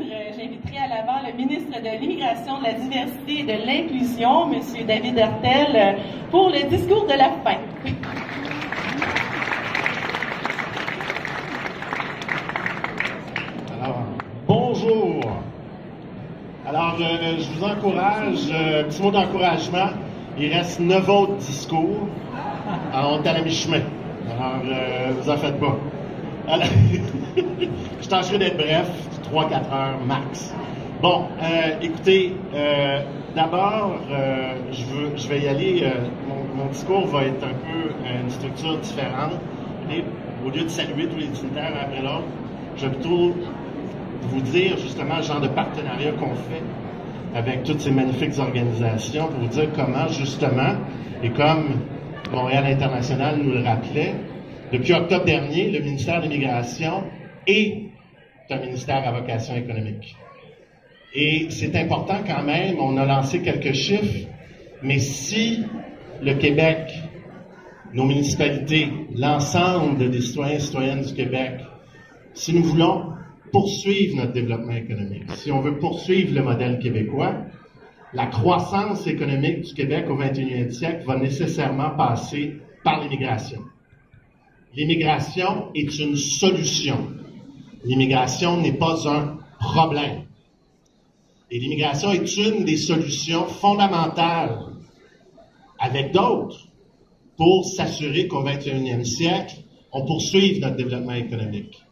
j'inviterai à l'avant le ministre de l'Immigration, de la Diversité et de l'Inclusion, M. David Hertel, pour le discours de la fin. Alors, bonjour. Alors, je vous encourage, petit mot d'encouragement. Il reste 9 autres discours. Alors, on est à la mi-chemin. Alors, vous en faites pas. Alors, je tâcherai d'être bref, 3-4 heures max. Bon, écoutez, d'abord, je vais y aller. Mon discours va être un peu une structure différente. Et au lieu de saluer tous les dignitaires après l'autre, je vais plutôt vous dire justement le genre de partenariat qu'on fait avec toutes ces magnifiques organisations pour vous dire comment justement, et comme Montréal International nous le rappelait, depuis octobre dernier, le ministère de l'Immigration est un ministère à vocation économique. Et c'est important quand même, on a lancé quelques chiffres, mais si le Québec, nos municipalités, l'ensemble des citoyens et citoyennes du Québec, si nous voulons poursuivre notre développement économique, si on veut poursuivre le modèle québécois, la croissance économique du Québec au 21e siècle va nécessairement passer par l'immigration. L'immigration est une solution. L'immigration n'est pas un problème. Et l'immigration est une des solutions fondamentales, avec d'autres, pour s'assurer qu'au 21e siècle, on poursuive notre développement économique.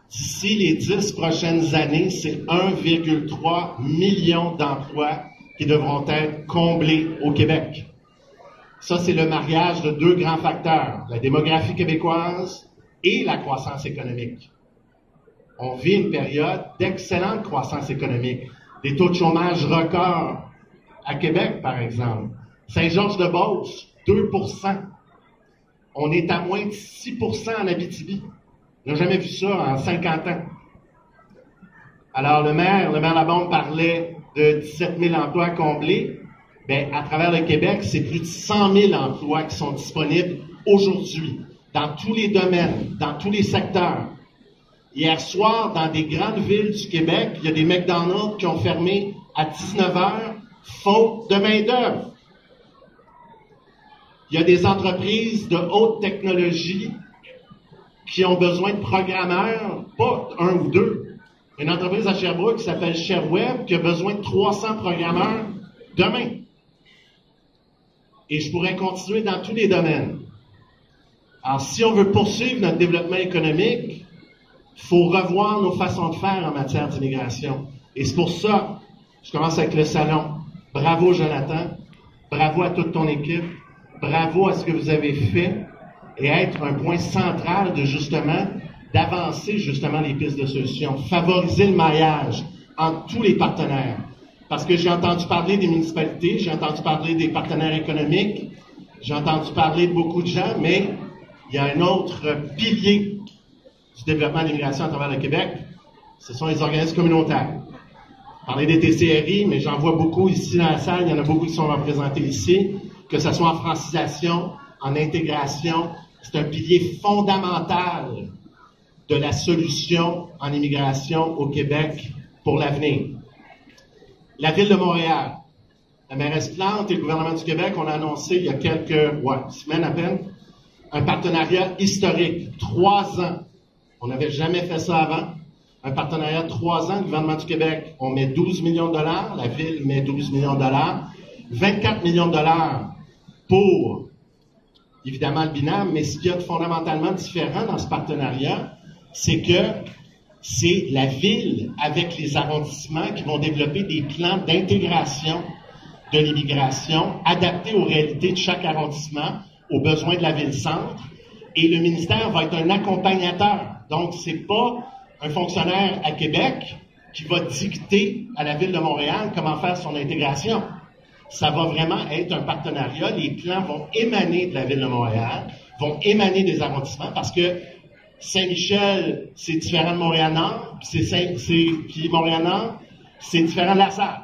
D'ici les 10 prochaines années, c'est 1,3 million d'emplois qui devront être comblés au Québec. Ça, c'est le mariage de deux grands facteurs, la démographie québécoise et la croissance économique. On vit une période d'excellente croissance économique. Des taux de chômage records à Québec, par exemple. Saint-Georges-de-Beauce, 2%. On est à moins de 6% en Abitibi. On n'a jamais vu ça en 50 ans. Alors, le maire Labombe parlait de 17 000 emplois comblés. Bien, à travers le Québec, c'est plus de 100 000 emplois qui sont disponibles aujourd'hui, dans tous les domaines, dans tous les secteurs. Hier soir, dans des grandes villes du Québec, il y a des McDonald's qui ont fermé à 19 heures, faute de main-d'œuvre. Il y a des entreprises de haute technologie qui ont besoin de programmeurs, pas un ou deux. Une entreprise à Sherbrooke qui s'appelle ShareWeb qui a besoin de 300 programmeurs demain. Et je pourrais continuer dans tous les domaines. Alors, si on veut poursuivre notre développement économique, il faut revoir nos façons de faire en matière d'immigration. Et c'est pour ça, je commence avec le salon. Bravo, Jonathan. Bravo à toute ton équipe. Bravo à ce que vous avez fait et être un point central de justement, d'avancer justement les pistes de solutions. Favoriser le maillage entre tous les partenaires. Parce que j'ai entendu parler des municipalités, j'ai entendu parler des partenaires économiques, j'ai entendu parler de beaucoup de gens, mais il y a un autre pilier du développement de l'immigration à travers le Québec, ce sont les organismes communautaires. Parler des TCRI, mais j'en vois beaucoup ici dans la salle, il y en a beaucoup qui sont représentés ici, que ce soit en francisation, en intégration, c'est un pilier fondamental de la solution en immigration au Québec pour l'avenir. La Ville de Montréal, la mairesse Plante et le gouvernement du Québec ont annoncé il y a quelques semaines à peine un partenariat historique, 3 ans. On n'avait jamais fait ça avant. Un partenariat de 3 ans. Le gouvernement du Québec, on met 12 millions de dollars. La Ville met 12 millions de dollars. 24 millions de dollars pour, évidemment, le BINAM. Mais ce qu'il y a de fondamentalement différent dans ce partenariat, c'est que c'est la Ville avec les arrondissements qui vont développer des plans d'intégration de l'immigration adaptés aux réalités de chaque arrondissement, aux besoins de la ville-centre. Et le ministère va être un accompagnateur. Donc, c'est pas un fonctionnaire à Québec qui va dicter à la Ville de Montréal comment faire son intégration. Ça va vraiment être un partenariat. Les plans vont émaner de la Ville de Montréal, vont émaner des arrondissements parce que Saint-Michel, c'est différent de Montréal-Nord, puis Montréal-Nord, c'est différent de La Salle.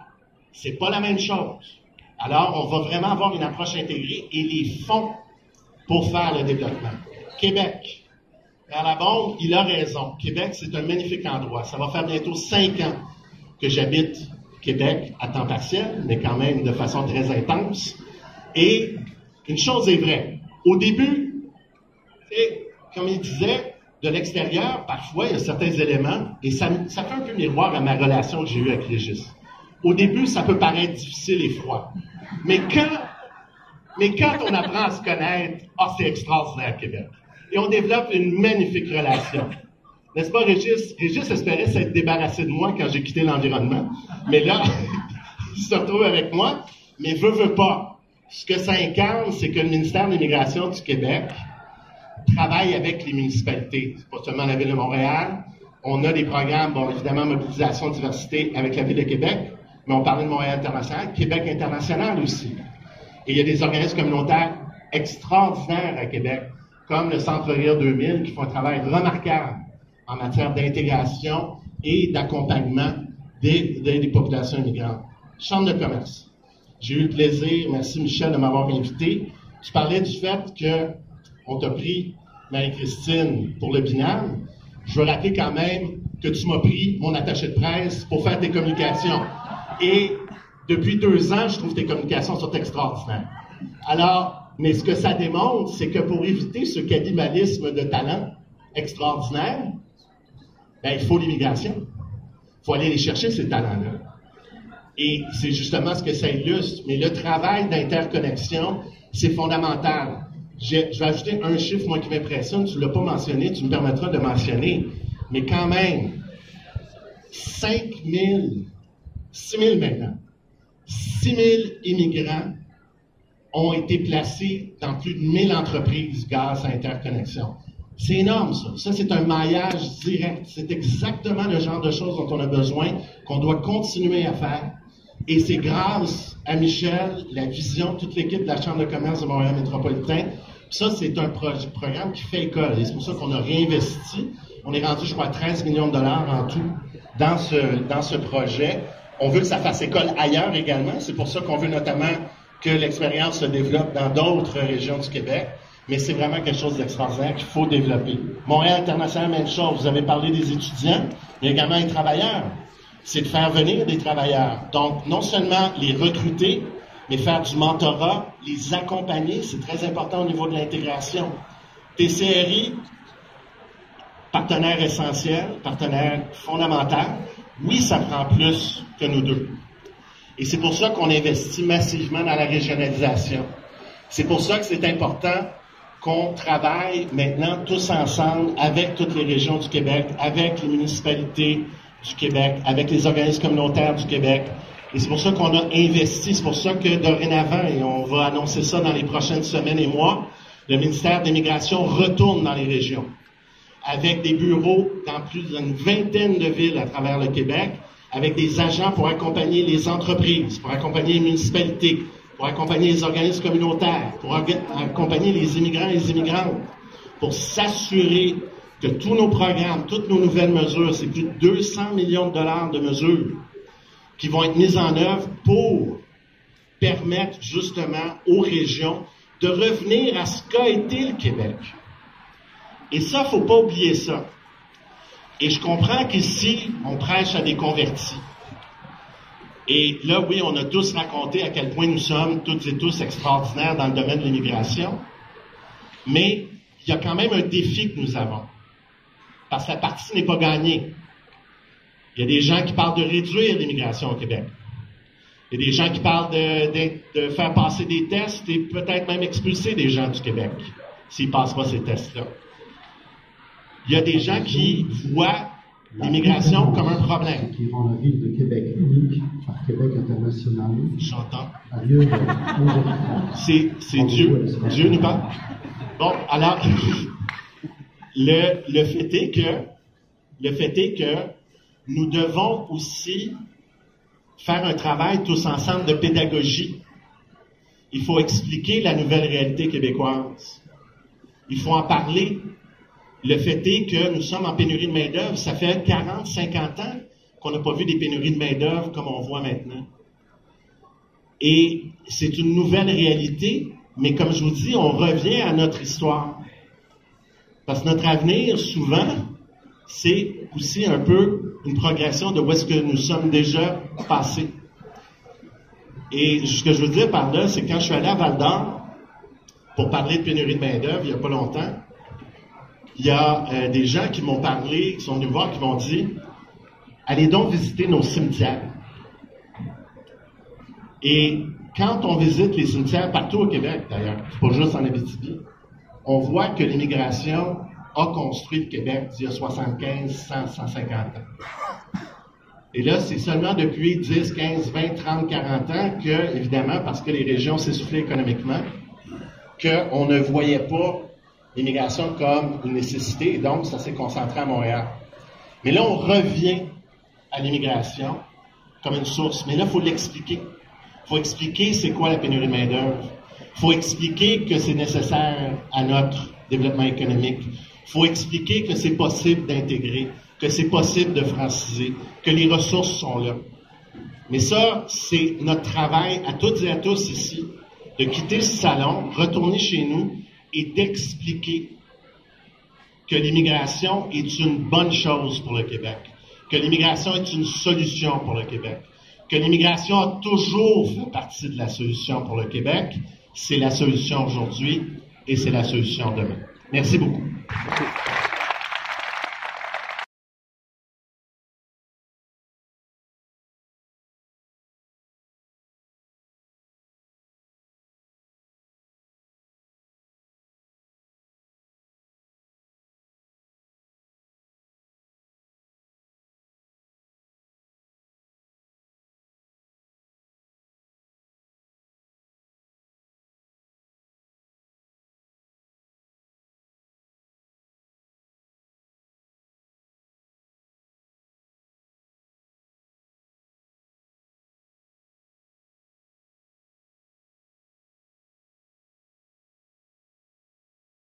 C'est pas la même chose. Alors, on va vraiment avoir une approche intégrée et les fonds pour faire le développement. Québec, Frère Labonge, il a raison. Québec, c'est un magnifique endroit. Ça va faire bientôt 5 ans que j'habite Québec à temps partiel, mais quand même de façon très intense. Et une chose est vraie. Au début, comme il disait, de l'extérieur, parfois, il y a certains éléments, et ça fait un peu miroir à ma relation que j'ai eue avec Régis. Au début, ça peut paraître difficile et froid. Mais quand on apprend à se connaître, c'est extraordinaire, Québec. Et on développe une magnifique relation. N'est-ce pas, Régis? Régis espérait s'être débarrassé de moi quand j'ai quitté l'environnement. Mais là, il se retrouve avec moi. Mais veut pas. Ce que ça incarne, c'est que le ministère de l'Immigration du Québec travaille avec les municipalités. C'est pas seulement la Ville de Montréal. On a des programmes, évidemment, mobilisation, diversité avec la Ville de Québec. Mais on parlait de Montréal International, Québec International aussi. Et il y a des organismes communautaires extraordinaires à Québec, comme le Centre Rire 2000, qui font un travail remarquable en matière d'intégration et d'accompagnement des populations immigrantes. Chambre de commerce. J'ai eu le plaisir, merci Michel de m'avoir invité. Tu parlais du fait qu'on t'a pris, Marie-Christine, pour le binôme. Je veux rappeler quand même que tu m'as pris, mon attaché de presse, pour faire tes communications. Et depuis 2 ans, je trouve que tes communications sont extraordinaires. Alors, mais ce que ça démontre, c'est que pour éviter ce cannibalisme de talent extraordinaire, il faut l'immigration. Il faut aller les chercher, ces talents-là. Et c'est justement ce que ça illustre. Mais le travail d'interconnexion, c'est fondamental. Je vais ajouter un chiffre, moi, qui m'impressionne. Tu ne l'as pas mentionné, tu me permettras de mentionner. Mais quand même, 6 000 maintenant, 6 000 immigrants ont été placés dans plus de 1000 entreprises grâce à Interconnexion. C'est énorme, ça. Ça, c'est un maillage direct. C'est exactement le genre de choses dont on a besoin, qu'on doit continuer à faire. Et c'est grâce à Michel, la vision, toute l'équipe de la Chambre de commerce de Montréal métropolitain. Ça, c'est un programme qui fait école. Et c'est pour ça qu'on a réinvesti. On est rendu, je crois, à 13 millions de dollars en tout dans ce projet. On veut que ça fasse école ailleurs également. C'est pour ça qu'on veut notamment que l'expérience se développe dans d'autres régions du Québec. Mais c'est vraiment quelque chose d'extraordinaire qu'il faut développer. Montréal International, même chose. Vous avez parlé des étudiants, mais également des travailleurs. C'est de faire venir des travailleurs. Donc, non seulement les recruter, mais faire du mentorat, les accompagner. C'est très important au niveau de l'intégration. TCRI, partenaire essentiel, partenaire fondamental. Oui, ça prend plus que nous deux. Et c'est pour ça qu'on investit massivement dans la régionalisation. C'est pour ça que c'est important qu'on travaille maintenant tous ensemble avec toutes les régions du Québec, avec les municipalités du Québec, avec les organismes communautaires du Québec. Et c'est pour ça qu'on a investi, c'est pour ça que dorénavant, et on va annoncer ça dans les prochaines semaines et mois, le ministère de l'Immigration retourne dans les régions, avec des bureaux dans plus d'une vingtaine de villes à travers le Québec, avec des agents pour accompagner les entreprises, pour accompagner les municipalités, pour accompagner les organismes communautaires, pour accompagner les immigrants et les immigrantes, pour s'assurer que tous nos programmes, toutes nos nouvelles mesures, c'est plus de 200 millions de dollars de mesures qui vont être mises en œuvre pour permettre justement aux régions de revenir à ce qu'a été le Québec. Et ça, faut pas oublier ça. Et je comprends qu'ici, on prêche à des convertis. Et là, oui, on a tous raconté à quel point nous sommes toutes et tous extraordinaires dans le domaine de l'immigration. Mais il y a quand même un défi que nous avons. Parce que la partie n'est pas gagnée. Il y a des gens qui parlent de réduire l'immigration au Québec. Il y a des gens qui parlent de faire passer des tests et peut-être même expulser des gens du Québec s'ils ne passent pas ces tests-là. Il y a des gens qui voient l'immigration comme un problème. Qui rend la ville de Québec unique par Québec International. J'entends. À lieu de c'est Dieu. Dieu nous parle. Bon, alors, le fait est que nous devons aussi faire un travail tous ensemble de pédagogie. Il faut expliquer la nouvelle réalité québécoise. Il faut en parler. Le fait est que nous sommes en pénurie de main-d'œuvre. Ça fait 40, 50 ans qu'on n'a pas vu des pénuries de main-d'œuvre comme on voit maintenant. Et c'est une nouvelle réalité, mais comme je vous dis, on revient à notre histoire. Parce que notre avenir, souvent, c'est aussi un peu une progression de où est-ce que nous sommes déjà passés. Et ce que je veux dire par là, c'est que quand je suis allé à Val-d'Or pour parler de pénurie de main-d'œuvre il n'y a pas longtemps, il y a des gens qui m'ont parlé, qui sont venus me voir, qui m'ont dit « Allez donc visiter nos cimetières. » Et quand on visite les cimetières partout au Québec, d'ailleurs, c'est pas juste en Abitibi, on voit que l'immigration a construit le Québec d'il y a 75, 100, 150 ans. Et là, c'est seulement depuis 10, 15, 20, 30, 40 ans que, évidemment, parce que les régions s'essoufflaient économiquement, qu'on ne voyait pas l'immigration comme une nécessité, et donc ça s'est concentré à Montréal. Mais là, on revient à l'immigration comme une source. Mais là, il faut l'expliquer. Il faut expliquer c'est quoi la pénurie de main-d'œuvre. Il faut expliquer que c'est nécessaire à notre développement économique. Il faut expliquer que c'est possible d'intégrer, que c'est possible de franciser, que les ressources sont là. Mais ça, c'est notre travail à toutes et à tous ici, de quitter ce salon, retourner chez nous et d'expliquer que l'immigration est une bonne chose pour le Québec, que l'immigration est une solution pour le Québec, que l'immigration a toujours fait partie de la solution pour le Québec. C'est la solution aujourd'hui et c'est la solution demain. Merci beaucoup.